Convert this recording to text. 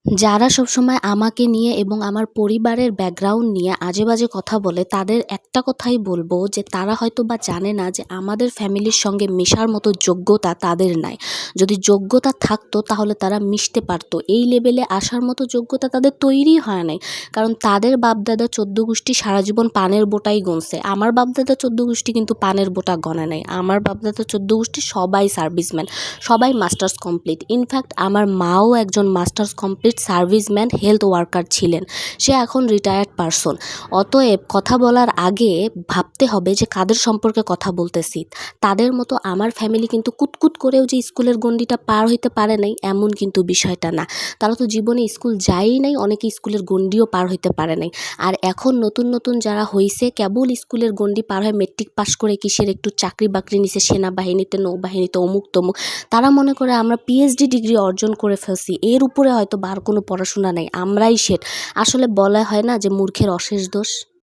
যারা সবসময় আমাকে নিয়ে এবং আমার পরিবারের ব্যাকগ্রাউন্ড নিয়ে আজেবাজে কথা বলে তাদের একটা কথাই বলবো যে তারা হয়তো বা জানে না যে আমাদের ফ্যামিলির সঙ্গে মেশার মতো যোগ্যতা তাদের নাই। যদি যোগ্যতা থাকতো তাহলে তারা মিশতে পারতো, এই লেভেলে আসার মতো যোগ্যতা তাদের তৈরি হয় নাই। কারণ তাদের বাপদাদা 14 গোষ্ঠী সারা জীবন পানের বোটাই গুনছে। আমার বাপদাদা 14 গোষ্ঠী কিন্তু পানের বোটা গণে নাই। আমার বাপদাদা 14 গোষ্ঠী সবাই সার্ভিসম্যান, সবাই মাস্টার্স কমপ্লিট। ইনফ্যাক্ট আমার মাও একজন masters complete serviceman health worker ছিলেন। সে এখন রিটায়ার্ড পারসন। অতএব কথা বলার আগে ভাবতে হবে যে কাদের সম্পর্কে কথা বলতেছি। তাদের মতো আমার ফ্যামিলি কিন্তু কুতকুত করেও যে স্কুলের গণ্ডিটা পার হইতে পারে নাই এমন কিন্তু বিষয়টা না। তারা তো জীবনে স্কুল যায়ই নাই, অনেকে স্কুলের গণ্ডিও পার হইতে পারে নাই। আর এখন নতুন নতুন যারা হইছে কেবল স্কুলের গণ্ডি পার হয়ে মেট্রিক পাস করে কিসের একটু চাকরি বাকরি নিছে সেনাবাহিনীতে, নৌবাহিনীতে, অমুক তমুক, তারা মনে করে আমরা পিএইচডি ডিগ্রি অর্জন করে ফেলছি, এর উপরে হয়তো আর কোনো পড়াশোনা নেই, আমরাই শেঠ। আসলে বলা হয় না যে মূর্খের অশেষ দোষ।